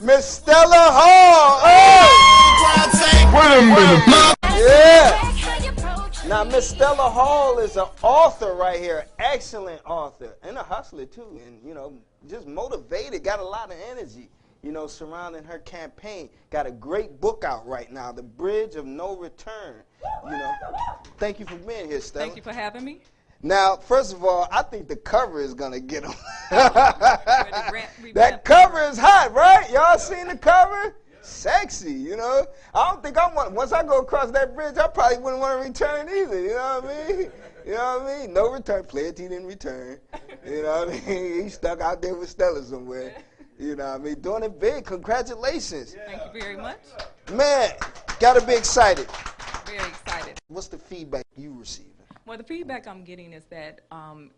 Miss Stella Hall. Hey! Wait a minute. Yeah. Now, Miss Stella Hall is an author right here, excellent author, and a hustler too, and just motivated, got a lot of energy, surrounding her campaign. Got a great book out right now, The Bridge of No Return. Thank you for being here, Stella. Thank you for having me. Now, first of all, I think the cover is gonna get them. That cover is hot, right? Y'all seen the cover? Sexy, I don't think once I go across that bridge, I probably wouldn't want to return either, you know what I mean? No return. Playa T didn't return. You know what I mean? He stuck out there with Stella somewhere. You know what I mean? Doing it big. Congratulations. Thank you very much. Man, gotta be excited. Very excited. What's the feedback you receiving? Well, the feedback I'm getting is that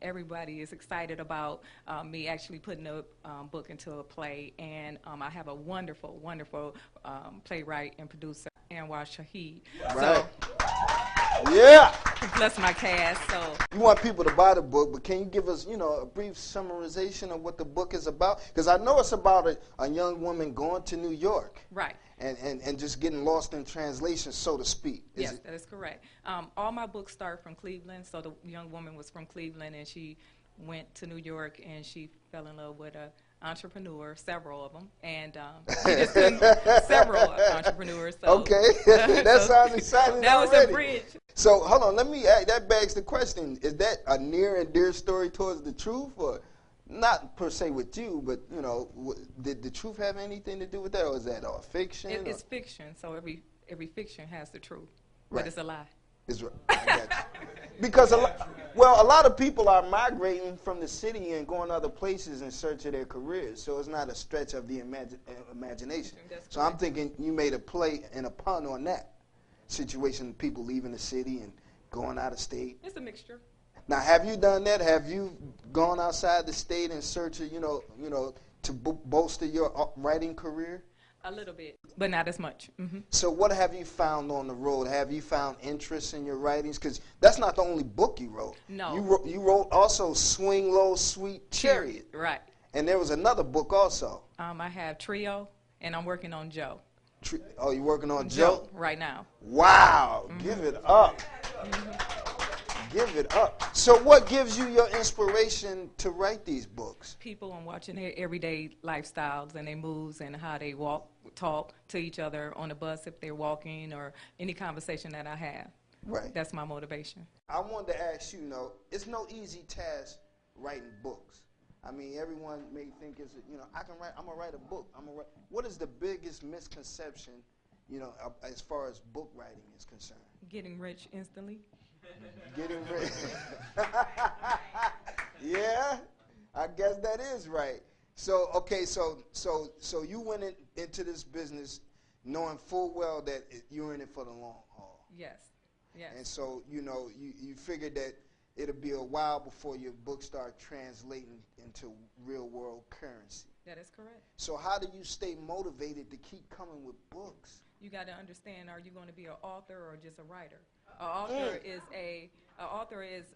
everybody is excited about me actually putting a book into a play, and I have a wonderful, wonderful playwright and producer, Anwar Shahid. Right. Yeah. Bless my cast. So you want people to buy the book, but can you give us, a brief summarization of what the book is about? Because I know it's about a young woman going to New York. Right. And just getting lost in translation, so to speak. Yes, that is correct. All my books start from Cleveland. So the young woman was from Cleveland, and she went to New York, and she fell in love with an entrepreneur, several of them, and she just couldn't, several entrepreneurs. So, okay, that sounds exciting. That was already. a bridge. So hold on, let me ask, that begs the question: is that a near and dear story towards the truth, or not per se with you, but did the truth have anything to do with that, or is that all fiction? It's fiction, so every fiction has the truth, right. But it's a lie. It's right. I got you. Because a lot of people are migrating from the city and going other places in search of their careers, so it's not a stretch of the imagination. So I'm thinking you made a play and a pun on that situation, people leaving the city and going out of state. It's a mixture. Now, have you done that? Have you gone outside the state in search of, to bolster your writing career? A little bit, but not as much. Mm-hmm. So what have you found on the road? Have you found interest in your writings? Because that's not the only book you wrote. No. You wrote also Swing Low, Sweet Chariot. Right. And there was another book also. I have Trio, and I'm working on Joe. Oh, you're working on Joe? Right now. Wow. Mm-hmm. Give it up. Mm-hmm. Give it up. So what gives you your inspiration to write these books? People and watching their everyday lifestyles and their moves and how they talk to each other on the bus if they're walking, or any conversation that I have. Right. That's my motivation. I wanted to ask you, it's no easy task writing books. I mean, everyone may think it's, I'm going to write a book. What is the biggest misconception, as far as book writing is concerned? Getting rich instantly. Getting rich. Yeah, I guess that is right. So, okay, so you went into this business knowing full well that you're in it for the long haul. Yes, yes. And so, you figured that it'll be a while before your book start translating into real world currency. That is correct. So how do you stay motivated to keep coming with books? You got to understand, are you going to be an author or just a writer? An author is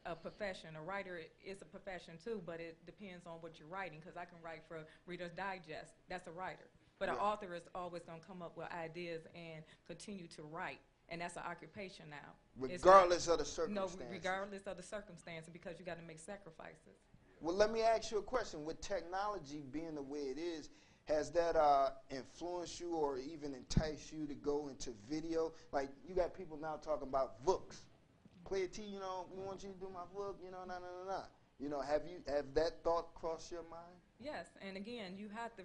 a profession. A writer is a profession too, but it depends on what you're writing, because I can write for Reader's Digest. That's a writer. But an author is always going to come up with ideas and continue to write. And that's an occupation now. Regardless of the circumstances. No, regardless of the circumstances, because you got to make sacrifices. Well, let me ask you a question. With technology being the way it is, has that influenced you or even enticed you to go into video? Like, you got people now talking about books. Playa T, we want you to do my book, have that thought crossed your mind? Yes, and again,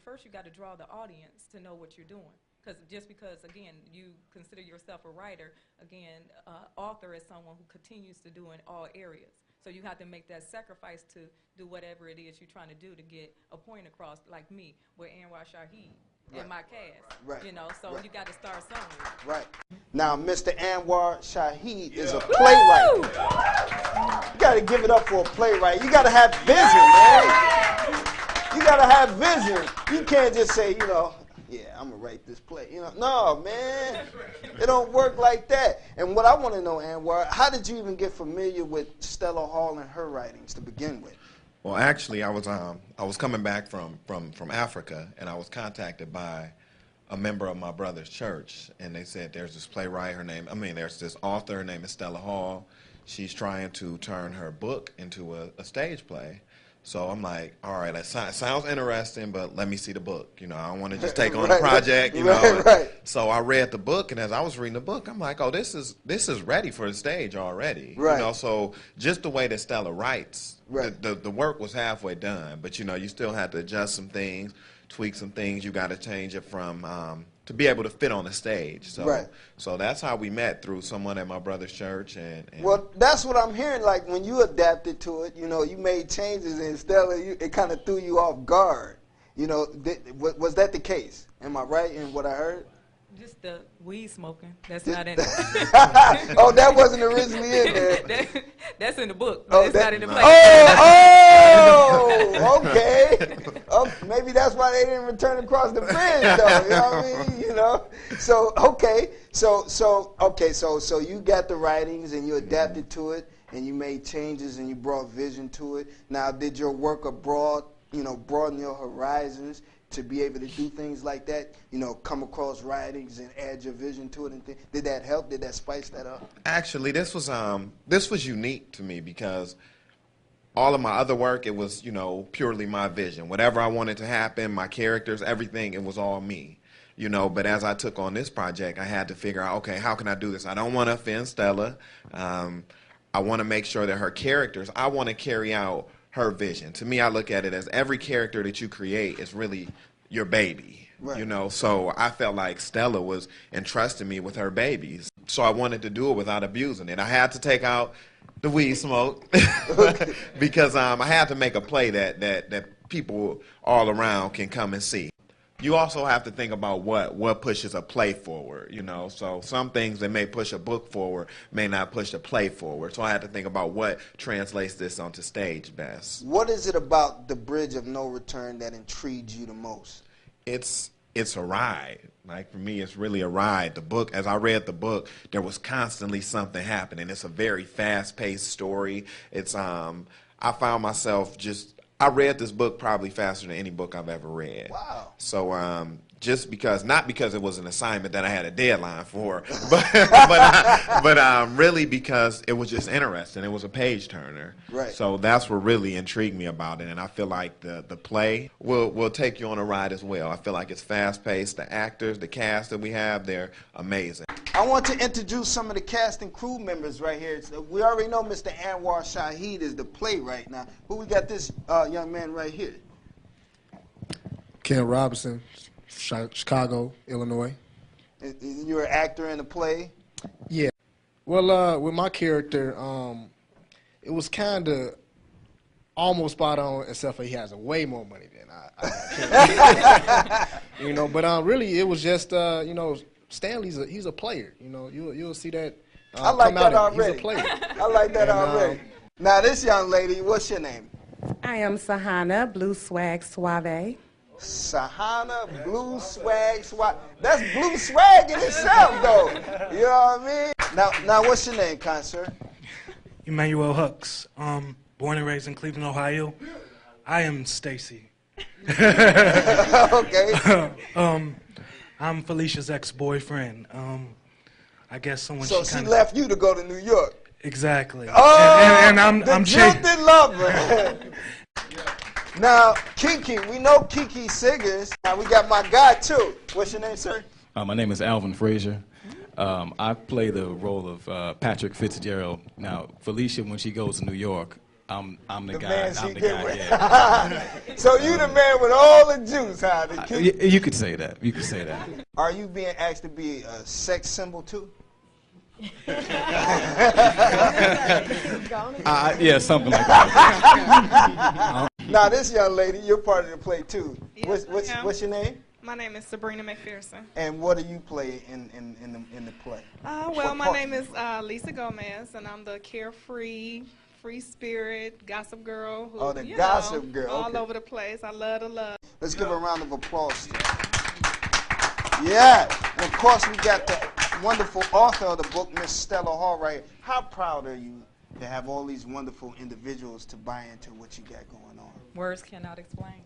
first you got to draw the audience to know what you're doing. Because, again, you consider yourself a writer, again, author is someone who continues to do in all areas. So you have to make that sacrifice to do whatever it is you're trying to do to get a point across, like me, with Anwar Shahid and my cast. Right. So you got to start somewhere. Right. Now, Mr. Anwar Shahid is a playwright. You got to give it up for a playwright. You got to have vision, man. You got to have vision. You can't just say, I'm going to write this play. No, man. It don't work like that. And what I want to know, Anwar, how did you even get familiar with Stella Hall and her writings to begin with? Well, actually, I was coming back from Africa, and I was contacted by a member of my brother's church, and they said there's this playwright. There's this author. Her name is Stella Hall. She's trying to turn her book into a stage play. So I'm like, all right, that sounds interesting, but let me see the book. You know, I don't want to just take on the project. You know, right. So I read the book, and as I was reading the book, I'm like, oh, this is ready for the stage already. Right. You know, so just the way that Stella writes, right. the work was halfway done, but you know, you still had to adjust some things, tweak some things. You got to change it from to be able to fit on the stage. So, right. So that's how we met, through someone at my brother's church. And well, that's what I'm hearing. Like when you adapted to it, you know, you made changes, and Stella, it kind of threw you off guard. You know, was that the case? Am I right in what I heard? Just the weed smoking. That's not in it. Oh, that wasn't originally in there. That's in the book. But it's not in the play. Oh, okay. Oh, maybe that's why they didn't return across the bridge, though. You know what I mean? You know. So okay. So you got the writings and you adapted to it and you made changes and you brought vision to it. Now, did your work abroad, you know, broaden your horizons to be able to do things like that, you know, come across writings and add your vision to it and things? Did that help? Did that spice that up? Actually, this was unique to me because all of my other work, it was, you know, purely my vision. Whatever I wanted to happen, my characters, everything, it was all me. You know, but as I took on this project, I had to figure out, okay, how can I do this? I don't want to offend Stella. I want to make sure that her characters, I want to carry out her vision. To me, I look at it as every character that you create is really your baby. Right. You know, so I felt like Stella was entrusting me with her babies. So I wanted to do it without abusing it. I had to take out the weed smoke because I had to make a play that people all around can come and see. You also have to think about what pushes a play forward, you know. So some things that may push a book forward may not push a play forward. So I had to think about what translates this onto stage best. What is it about The Bridge of No Return that intrigues you the most? It's a ride. Like, for me, it's really a ride. The book, as I read the book, there was constantly something happening. It's a very fast-paced story. It's I found myself I read this book probably faster than any book I've ever read. Wow. So just because, not because it was an assignment that I had a deadline for, but really because it was just interesting. It was a page turner. Right. So that's what really intrigued me about it, and I feel like the play will take you on a ride as well. I feel like it's fast paced. The actors, the cast that we have, they're amazing. I want to introduce some of the cast and crew members right here. We already know Mr. Anwar Shahid is the playwright. Now, who we got this young man right here? Ken Robinson, Chicago, Illinois. And you're an actor in the play? Yeah. Well, with my character, it was kind of almost spot on, except for he has way more money than I you know, but really it was just, you know, Stanley's he's a player. You know, you'll see that. I like that already. He's a player. I like that already. Now, this young lady, what's your name? I am Sahana, Blue Swag Suave. Sahana, Blue Swag Suave. That's blue swag in itself, though. You know what I mean? Now, what's your name, concert? Emmanuel Hooks. Born and raised in Cleveland, Ohio. I am Stacy. Okay. I'm Felicia's ex-boyfriend. I guess someone. So she left you to go to New York. Exactly. Oh, and I'm jilted lover. Now, Kiki, we know Kiki Siggers. Now we got my guy too. What's your name, sir? My name is Alvin Frazier. I play the role of Patrick Fitzgerald. Now, Felicia, when she goes to New York, I'm the guy. I'm the guy. Yeah. So you the man with all the juice, huh? You could say that. You could say that. Are you being asked to be a sex symbol too? Yeah, something like that. Now, this young lady, you're part of the play too. Yes, what's your name? My name is Sabrina McPherson. And what do you play in the play? Well, my name is Lisa Gomez, and I'm the carefree, free spirit, gossip girl. Who, the gossip girl. All over the place. I love to love. Let's give a round of applause. Yeah. And of course, we got the wonderful author of the book, Miss Stella Hall, right here. How proud are you to have all these wonderful individuals to buy into what you got going on. Words cannot explain.